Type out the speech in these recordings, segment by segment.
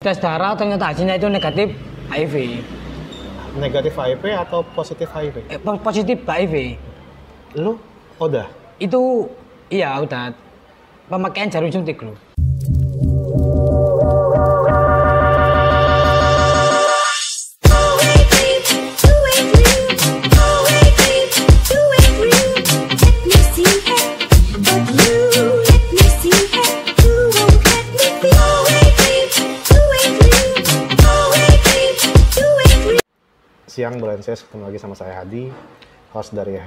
tes darah ternyata hasilnya itu negatif HIV. Negatif HIV atau positif HIV? Positif HIV. Lu udah? Itu iya udah pemakaian jarum suntik lu. Siang Belenses, ketemu lagi sama saya Hadi, host dari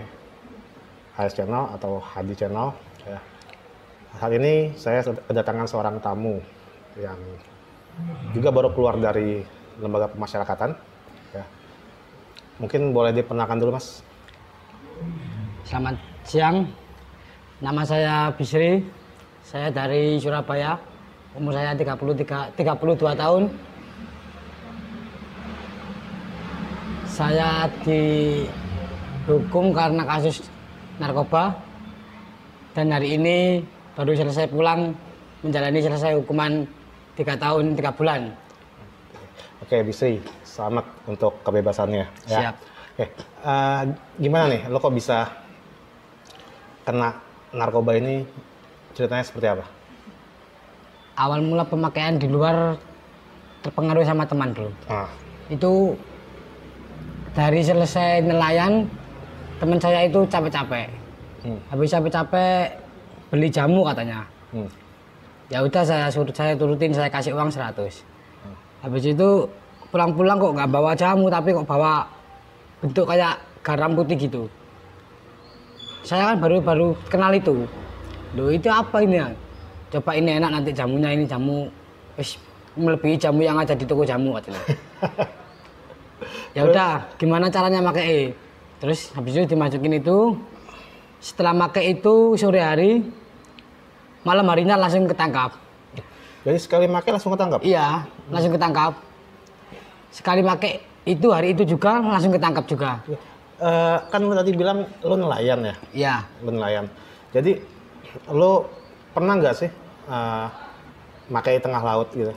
HS Channel atau Hadi Channel. Ya. Saat ini saya kedatangan seorang tamu yang juga baru keluar dari lembaga pemasyarakatan. Ya. Mungkin boleh diperkenalkan dulu, Mas. Selamat siang, nama saya Bisri, saya dari Surabaya, umur saya 32 tahun. Saya dihukum karena kasus narkoba dan hari ini baru selesai pulang menjalani selesai hukuman 3 tahun 3 bulan. Oke, Bisri, selamat untuk kebebasannya. Siap. Oke, gimana nih, lo kok bisa kena narkoba ini? Ceritanya seperti apa? Awal mula pemakaian di luar terpengaruh sama teman dulu. Itu dari selesai nelayan, teman saya itu capek-capek. Habis capek-capek beli jamu katanya. Ya udah saya turutin, saya kasih uang 100. Habis itu pulang-pulang kok nggak bawa jamu tapi kok bawa bentuk kayak garam putih gitu. Saya kan baru kenal itu. Loh itu apa ini ya? Coba ini enak nanti jamunya, ini jamu melebihi jamu yang ada di toko jamu katanya. Ya udah, gimana caranya pakai? Terus habis itu dimasukin itu. Setelah pakai itu sore hari, malam harinya langsung ketangkap. Jadi sekali pakai langsung ketangkap? Iya, langsung ketangkap. Sekali pakai itu hari itu juga langsung ketangkap juga. Kan lo tadi bilang lo nelayan ya? Iya. Lo nelayan. Jadi lo pernah nggak sih pakai tengah laut gitu?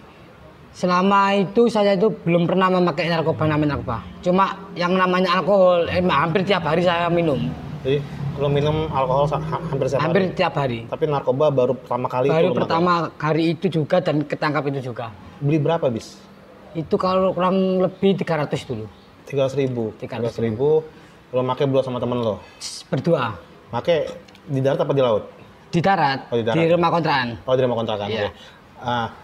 Selama itu saya itu belum pernah memakai narkoba. Cuma yang namanya alkohol hampir tiap hari saya minum. Jadi lo minum alkohol hampir setiap hari? Hampir tiap hari. Tapi narkoba baru pertama kali baru itu pertama kali itu juga dan ketangkap itu juga. Beli berapa, Bis? Itu kalau kurang lebih 300 dulu. 300.000. 300.000 lo pakai berdua sama temen lo? Berdua. Pakai di darat apa di laut? Di darat. Oh, di darat. Di rumah kontrakan. Oh, di rumah kontrakan. Iya. Okay.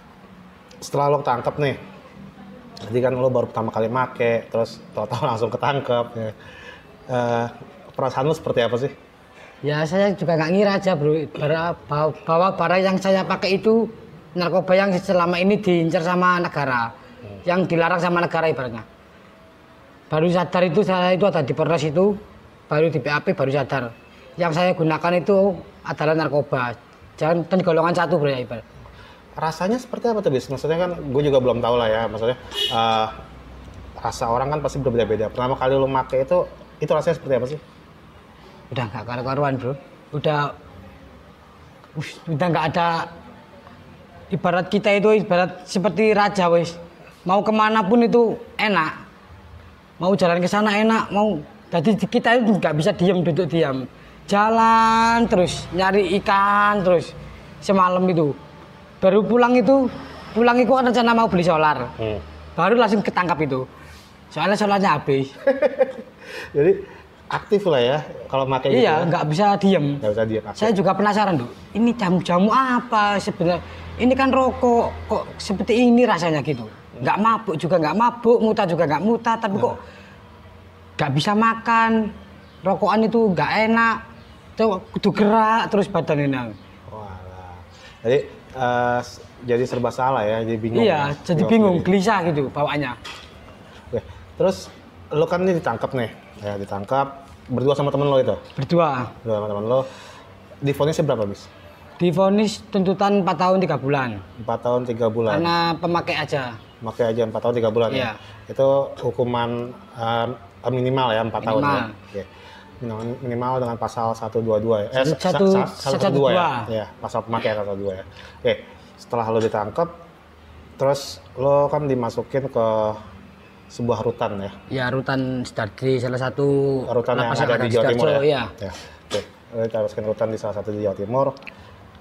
Setelah lo ketangkep nih, jadi kan lo baru pertama kali make, terus tahu-tahu langsung ketangkep. Ya. Perasaan lo seperti apa sih? Ya saya juga nggak ngira aja bro, bahwa barang yang saya pakai itu narkoba yang selama ini diincar sama negara, yang dilarang sama negara ibaratnya. Baru sadar itu saya itu ada di Polres itu, baru di BAP baru sadar. Yang saya gunakan itu adalah narkoba, dan golongan 1 bro ya ibarat. Rasanya seperti apa tuh, Bis? Maksudnya kan gue juga belum tahu lah ya, maksudnya rasa orang kan pasti berbeda-beda. Pertama kali lo make itu rasanya seperti apa sih? Udah nggak karu-karuan bro, udah nggak ada, ibarat kita itu ibarat seperti raja wis, mau kemana pun itu enak, mau jalan ke sana enak, mau jadi kita itu nggak bisa duduk diam, jalan terus nyari ikan terus. Semalam itu baru pulang itu kan rencana mau beli solar, baru langsung ketangkap itu, soalnya solarnya habis. Jadi aktif lah ya kalau pakai gitu. Iya, nggak bisa diem. Nggak bisa diem. Saya juga penasaran tuh, ini jamu-jamu apa sebenarnya? Ini kan rokok, kok seperti ini rasanya gitu. Nggak mabuk juga nggak mabuk, muntah juga nggak muntah, tapi kok nggak bisa makan. Rokokan itu nggak enak, tuh kudu gerak terus badan ini. Walah. Jadi serba salah ya, jadi bingung. Iya, jadi bingung, gelisah gitu bawaannya. Oke. Terus lo kan ini ditangkap nih, ya ditangkap berdua sama temen lo itu? Berdua Sama temen lo. Divonisnya berapa, Bis? Divonis tuntutan 4 tahun 3 bulan. 4 tahun 3 bulan. Karena pemakai aja. Pakai aja 4 tahun 3 bulan Iya. ya. Itu hukuman minimal ya 4 tahun ya. Oke. Minimal dengan pasal 122 ya. 112 ya. Ya, pasal pemakaian 122 ya. Oke. Setelah lo ditangkap, Terus lo kan dimasukin ke sebuah rutan ya? Ya, rutan Sidoarjo, salah satu rutan yang lapas ada di Jawa Timur ya? Iya. Ya. Oke, lo dimasukin rutan di salah satu di Jawa Timur.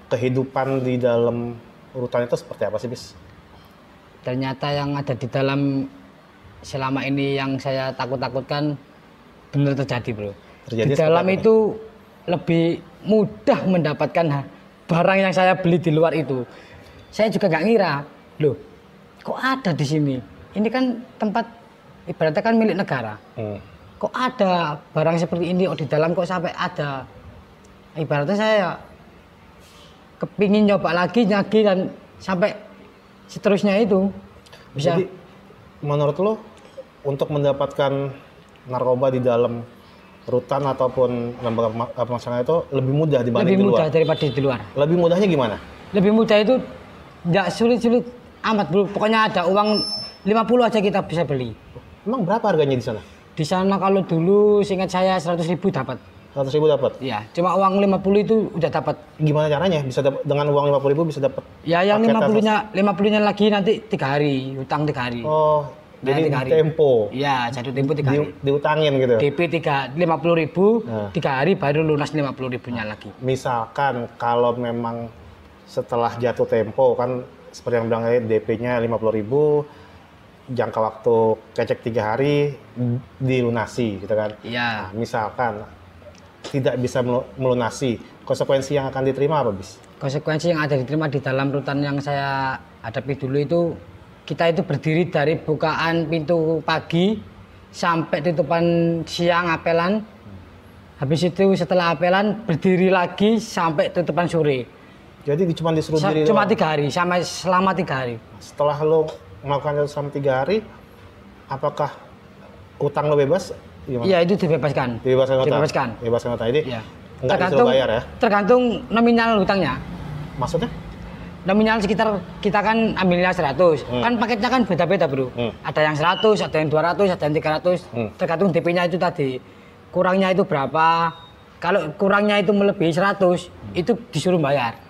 Kehidupan di dalam rutan itu seperti apa sih, Bis? Ternyata yang ada di dalam selama ini yang saya takut-takutkan benar terjadi, bro. Di dalam itu lebih mudah mendapatkan barang yang saya beli di luar itu. Saya juga nggak ngira, loh, kok ada di sini? Ini kan tempat ibaratnya kan milik negara. Kok ada barang seperti ini? Oh, di dalam kok sampai ada? Ibaratnya saya kepingin nyoba lagi dan sampai seterusnya itu bisa. Jadi menurut lo untuk mendapatkan narkoba di dalam rutan ataupun lembaga pemasaran itu lebih mudah dibanding di luar? Lebih mudah daripada di luar. Lebih mudahnya gimana? Lebih mudah itu nggak sulit-sulit amat, bro. Pokoknya ada uang 50 aja kita bisa beli. Emang berapa harganya di sana? Di sana kalau dulu seingat saya 100.000 dapat. 100.000 dapat? Iya, cuma uang 50 itu udah dapat. Gimana caranya bisa dapat dengan uang 50.000 bisa dapat? Ya yang 50-nya lagi nanti 3 hari, hutang 3 hari. Oh, jadi tempo. Iya, jatuh tempo 3 hari. Diutangin gitu. DP 50.000, 3 hari baru lunas 50.000-nya lagi. Misalkan kalau memang setelah jatuh tempo kan seperti yang bilang tadi DP-nya 50.000, jangka waktu kecek 3 hari dilunasi gitu kan. Iya. Nah, misalkan tidak bisa melunasi, konsekuensi yang akan diterima apa, Bis? Konsekuensi yang ada diterima di dalam rutan yang saya hadapi dulu itu, kita itu berdiri dari bukaan pintu pagi sampai tutupan siang apelan. Habis itu setelah apelan berdiri lagi sampai tutupan sore. Jadi cuma disuruh diri cuma 3 hari, selama 3 hari. Setelah lo melakukan itu selama 3 hari, apakah utang lo bebas? Iya, itu dibebaskan. Dibebaskan utang. Jadi ya. Nggak disuruh bayar ya? Tergantung nominal hutangnya. Maksudnya? Nominal sekitar kita kan ambilnya 100. Kan paketnya kan beda-beda, bro. Ada yang 100, ada yang 200, ada yang 300. Tergantung DP-nya itu tadi. Kurangnya itu berapa? Kalau kurangnya itu melebihi 100, itu disuruh bayar.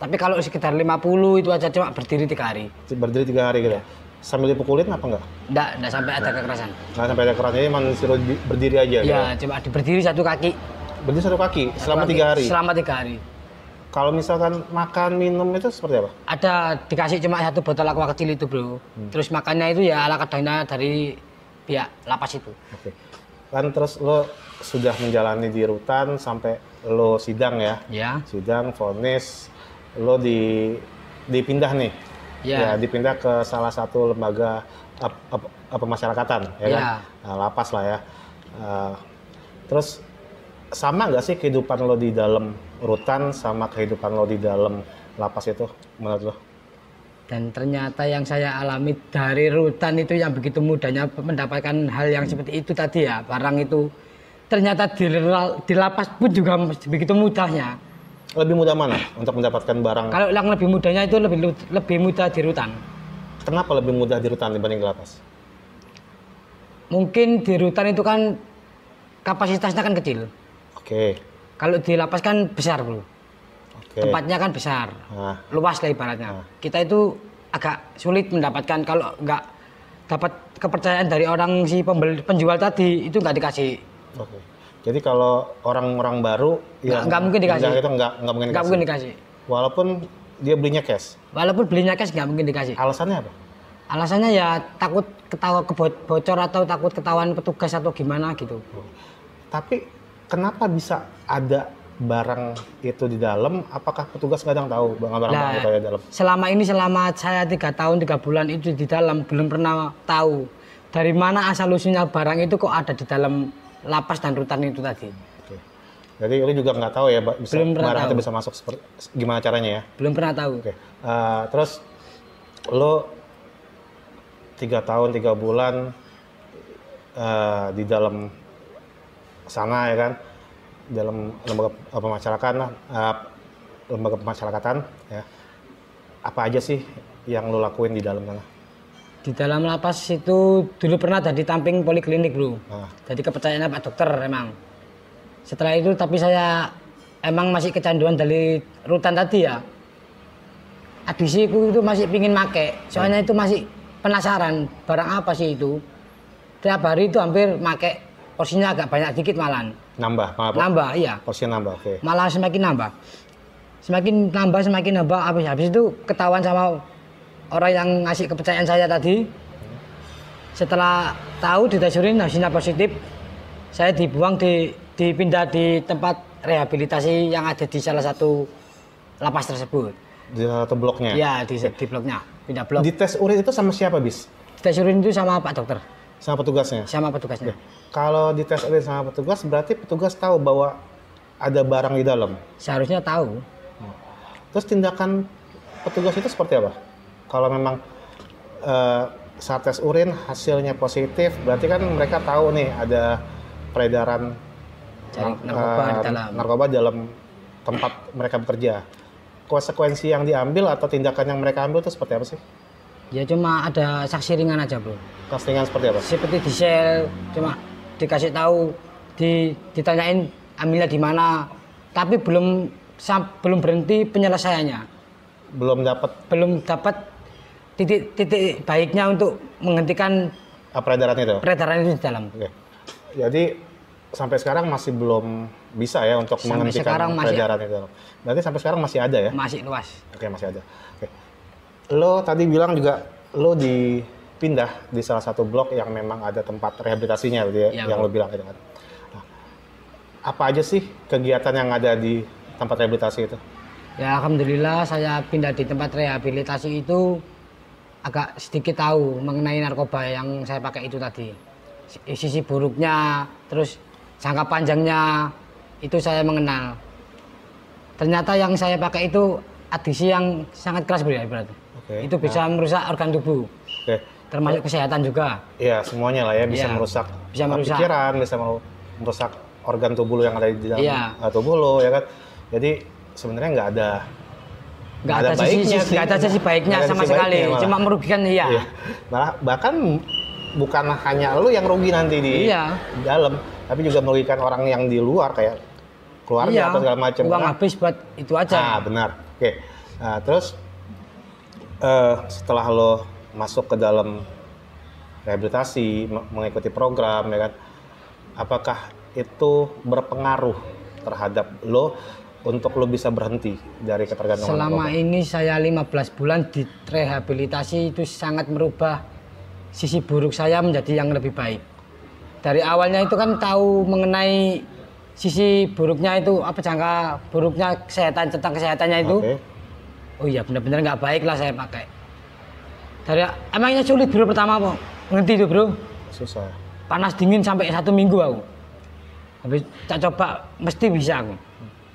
Tapi kalau sekitar 50 itu aja cuma berdiri 3 hari. Berdiri 3 hari gitu. Sambil dipukulin apa enggak? Enggak sampai ada kekerasan. Enggak sampai ada kekerasan, jadi emang disuruh berdiri aja. Iya, cuma berdiri 1 kaki. Berdiri 1 kaki selama 3 hari? Selama 3 hari. Kalau misalkan makan minum itu seperti apa? Ada dikasih cuma 1 botol aqua kecil itu, bro. Terus makannya itu ya ala kadarnya dari pihak lapas itu. Oke. Kan terus lo sudah menjalani di rutan sampai lo sidang ya? Ya. Sidang, vonis, lo dipindah nih? Ya, dipindah ke salah satu lembaga pemasyarakatan, ya kan? Nah, lapas lah ya. Terus sama nggak sih kehidupan lo di dalam rutan sama kehidupan lo di dalam lapas itu menurut lo? Dan ternyata yang saya alami dari rutan itu yang begitu mudahnya mendapatkan hal yang seperti itu tadi ya, barang itu ternyata di lapas pun juga begitu mudahnya. Lebih mudah mana untuk mendapatkan barang? Kalau yang lebih mudahnya itu lebih mudah di rutan. Kenapa lebih mudah di rutan dibanding di lapas? Mungkin di rutan itu kan kapasitasnya kan kecil. Oke. Kalau di lapas kan besar, bro. Oke. Tempatnya kan besar, luas lah ibaratnya. Kita itu agak sulit mendapatkan kalau nggak dapat kepercayaan dari orang si penjual tadi itu nggak dikasih. Oke. Jadi kalau orang-orang baru nggak mungkin dikasih. Itu nggak mungkin dikasih. Walaupun dia belinya cash. Walaupun belinya cash nggak mungkin dikasih. Alasannya apa? Alasannya ya takut bocor atau takut ketahuan petugas atau gimana gitu. Tapi kenapa bisa ada barang itu di dalam? Apakah petugas kadang tahu barang itu di dalam? Selama saya 3 tahun 3 bulan itu di dalam belum pernah tahu dari mana asal usulnya barang itu kok ada di dalam lapas dan rutan itu tadi. Oke. Jadi lu juga nggak tahu ya barang itu bisa masuk gimana caranya ya? Belum pernah tahu. Oke. Terus lu 3 tahun 3 bulan di dalam sana ya kan, dalam lembaga pemasyarakatan ya. Apa aja sih yang lu lakuin di dalam sana? Di dalam lapas itu dulu pernah jadi tamping poliklinik, bro. Jadi kepercayaannya Pak Dokter emang. Setelah itu tapi saya emang masih kecanduan dari rutan tadi ya. adisiku itu masih pingin make, soalnya itu masih penasaran barang apa sih itu. Tiap hari itu hampir make, porsinya agak banyak dikit malah. Nambah, iya. Porsinya nambah, oke. Malah semakin nambah. Semakin nambah, habis itu ketahuan sama orang yang ngasih kepercayaan saya tadi. Setelah tahu ditesurin hasilnya positif, saya dibuang dipindah di tempat rehabilitasi yang ada di salah satu lapas tersebut. Di satu bloknya? Iya, di bloknya, pindah blok. Di tes urin itu sama siapa, Bis? Tes urin itu sama Pak Dokter. Sama petugasnya? Sama petugasnya. Kalau di tes urin sama petugas, berarti petugas tahu bahwa ada barang di dalam? Seharusnya tahu. Terus tindakan petugas itu seperti apa? Kalau memang saat tes urin hasilnya positif, berarti kan mereka tahu nih ada peredaran narkoba dalam tempat mereka bekerja. Konsekuensi yang diambil atau tindakan yang mereka ambil itu seperti apa sih? Ya cuma ada saksi ringan aja, bro. Saksi ringan seperti apa? Seperti di sel, cuma dikasih tahu, ditanyain ambilnya di mana, tapi belum berhenti penyelesaiannya. Belum dapat titik baiknya untuk menghentikan peredaran itu di dalam. Oke. Jadi sampai sekarang masih belum bisa ya untuk menghentikan peredaran itu. Berarti sampai sekarang masih ada ya? Masih luas. Oke, masih ada. Oke. Lo tadi bilang juga lo dipindah di salah satu blok yang memang ada tempat rehabilitasinya gitu ya, yang lo bilang itu kan. Nah, apa aja sih kegiatan yang ada di tempat rehabilitasi itu? Ya alhamdulillah saya pindah di tempat rehabilitasi itu agak sedikit tahu mengenai narkoba yang saya pakai itu tadi. Sisi buruknya, terus jangka panjangnya itu saya mengenal. Ternyata yang saya pakai itu adiksi yang sangat keras berarti. Itu bisa merusak organ tubuh. Termasuk kesehatan juga. Iya, semuanya lah ya bisa merusak pikiran, bisa merusak organ tubuh lo yang ada di dalam tubuh lo ya kan. Jadi sebenarnya nggak ada sisi baiknya sama sekali, cuma merugikan iya. Bahkan bukan hanya lu yang rugi nanti di dalam, tapi juga merugikan orang yang di luar kayak keluarga atau segala macam. Uang habis buat itu aja. Nah, benar. Oke. Nah, terus setelah lo masuk ke dalam rehabilitasi, mengikuti program ya kan, apakah itu berpengaruh terhadap lo untuk lo bisa berhenti dari ketergantungan selama narkoba? Ini saya 15 bulan di rehabilitasi itu sangat merubah sisi buruk saya menjadi yang lebih baik. Dari awalnya itu kan tahu mengenai sisi buruknya itu, apa jangka buruknya kesehatan, tentang kesehatannya itu. Oh iya benar-benar nggak baik lah saya pakai. Dari emangnya sulit bro pertama kok berhenti itu bro. Susah. Panas dingin sampai 1 minggu aku. Habis tak coba mesti bisa aku.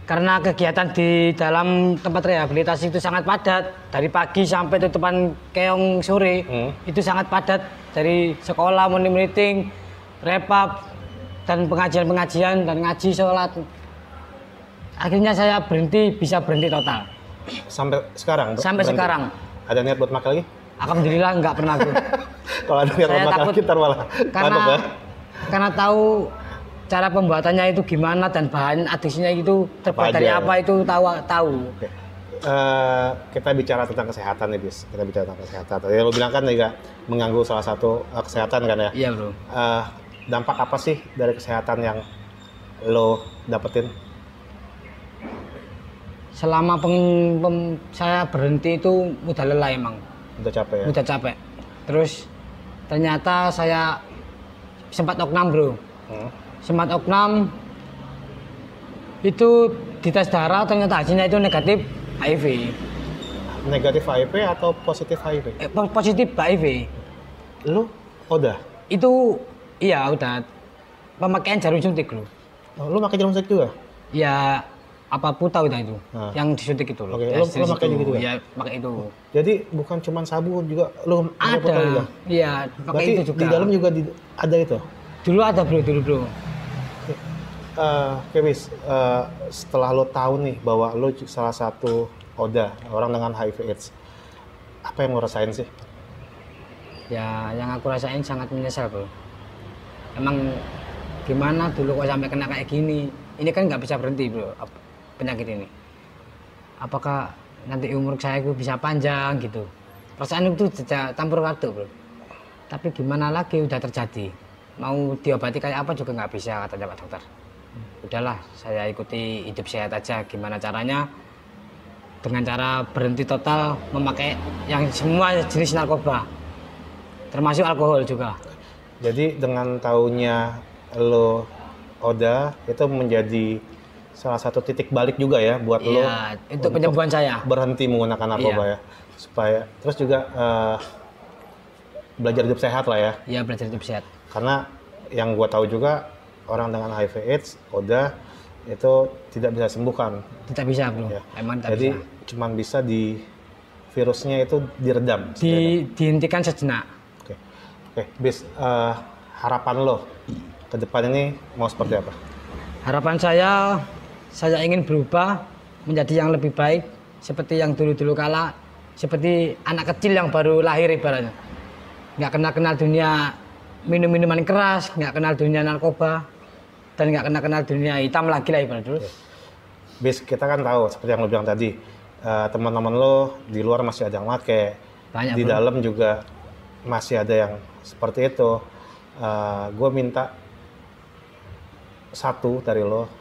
Karena kegiatan di dalam tempat rehabilitasi itu sangat padat. Dari pagi sampai tutupan keong sore, itu sangat padat. Dari sekolah, morning meeting, repap, dan pengajian-pengajian, dan ngaji, sholat. Akhirnya saya bisa berhenti total. Sampai sekarang? Sampai berhenti. Sekarang. Ada niat buat makan lagi? Alhamdulillah nggak pernah. Kalau ada niat buat makan lagi, ntar malah karena tahu cara pembuatannya itu gimana dan bahan adiksinya itu terbuat dari apa itu tahu. Oke. Kita bicara tentang kesehatan nih, Bis. Kita bicara tentang kesehatan. Tadi lo bilang kan juga mengganggu salah satu kesehatan kan ya? Iya, bro. Dampak apa sih dari kesehatan yang lo dapetin? Selama saya berhenti itu mudah lelah emang. Mudah capek ya? Mudah capek. Terus ternyata saya sempat oknam, bro. Sempat oknam itu dites darah ternyata hasilnya itu negatif HIV. Negatif HIV atau positif HIV? Positif HIV. Lu udah? Itu iya udah. Pemakaian jarum suntik lu. Oh, lu pakai jarum suntik juga? Ya apa tahu itu yang disuntik itu loh. Oke, lu pakai gitu ya? Iya, pakai itu. Jadi bukan cuma sabun juga lu ada. Iya, pakai itu juga. Di dalam juga ada itu. Dulu ada, bro, bro. Oke, Bis, setelah lo tahu nih bahwa lo salah satu ODA, orang dengan HIV/AIDS, apa yang lo rasain sih? Ya, yang aku rasain sangat menyesal, bro. Emang gimana dulu kok sampai kena kayak gini? Ini kan nggak bisa berhenti, bro, penyakit ini. Apakah nanti umur saya itu bisa panjang gitu. Perasaan itu campur waktu bro. Tapi gimana lagi udah terjadi. Mau diobati kayak apa juga nggak bisa katanya Pak Dokter. Udahlah saya ikuti hidup sehat aja. Gimana caranya? Dengan cara berhenti total memakai yang semua jenis narkoba. Termasuk alkohol juga. Jadi dengan taunya lo Oda itu menjadi salah satu titik balik juga ya buat lo. Iya, itu penyembuhan saya. Berhenti menggunakan narkoba ya. Supaya terus juga belajar hidup sehat lah ya. Iya, belajar hidup sehat. Karena yang gua tahu juga orang dengan HIV/AIDS, Oda itu tidak bisa sembuhkan. Tidak bisa bro. Ya. Emang tidak jadi bisa. Cuman bisa di virusnya itu diredam. Dihentikan sejenak. Oke. Bis harapan lo ke depan ini mau seperti apa? Harapan saya ingin berubah menjadi yang lebih baik seperti yang dulu-dulu kala, seperti anak kecil yang baru lahir ibaratnya. Nggak kenal dunia minum-minuman keras, nggak kenal dunia narkoba, dan nggak kenal dunia hitam lagi lah ibarat dulu. Bis kita kan tahu seperti yang lo bilang tadi, teman-teman lo di luar masih ada yang make, di dalam juga masih ada yang seperti itu. Gue minta satu dari lo,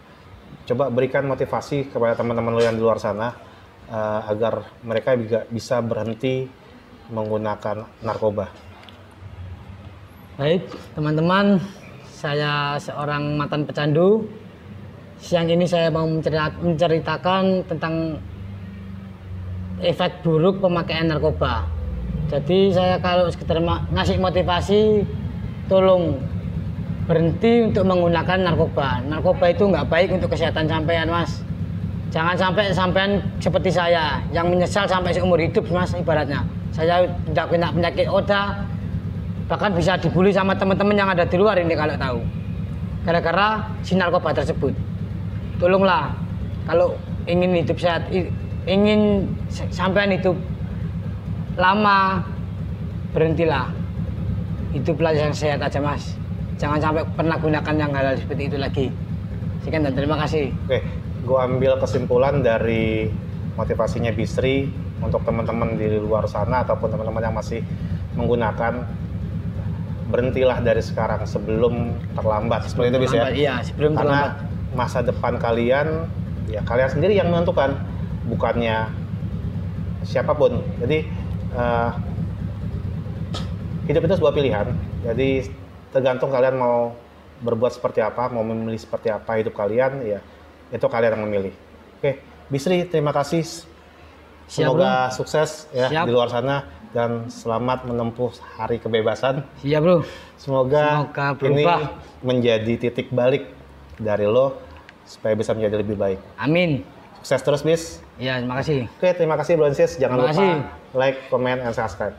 coba berikan motivasi kepada teman-teman lo yang di luar sana agar mereka juga bisa berhenti menggunakan narkoba. Baik teman-teman, saya seorang mantan pecandu. Siang ini saya mau menceritakan tentang efek buruk pemakaian narkoba. Jadi saya kalau sekedar ngasih motivasi, tolong berhenti untuk menggunakan narkoba. Narkoba itu nggak baik untuk kesehatan sampean mas. Jangan sampai sampean seperti saya yang menyesal sampai seumur hidup mas ibaratnya. Saya tidak kena penyakit Oda, bahkan bisa dibully sama teman-teman yang ada di luar ini kalau tahu. Gara-gara si narkoba tersebut. Tolonglah kalau ingin hidup sehat, ingin sampean hidup lama, berhentilah. Hiduplah yang sehat aja mas. Jangan sampai pernah gunakan yang hal seperti itu lagi. Sekian dan terima kasih. Oke, gue ambil kesimpulan dari motivasinya Bisri untuk teman-teman di luar sana ataupun teman-teman yang masih menggunakan, berhentilah dari sekarang sebelum terlambat. Seperti itu bisa ya? Iya, sebelum terlambat. Karena masa depan kalian, ya kalian sendiri yang menentukan, bukannya siapapun. Jadi hidup itu sebuah pilihan. Jadi tergantung kalian mau berbuat seperti apa, mau memilih seperti apa hidup kalian, ya itu kalian yang memilih. Oke, Bisri, terima kasih. Semoga sukses ya di luar sana dan selamat menempuh hari kebebasan. Siap bro. Semoga ini menjadi titik balik dari lo supaya bisa menjadi lebih baik. Amin. Sukses terus, Bis. Iya, terima kasih. Oke, terima kasih Bro Sis. Jangan lupa like, comment, and subscribe.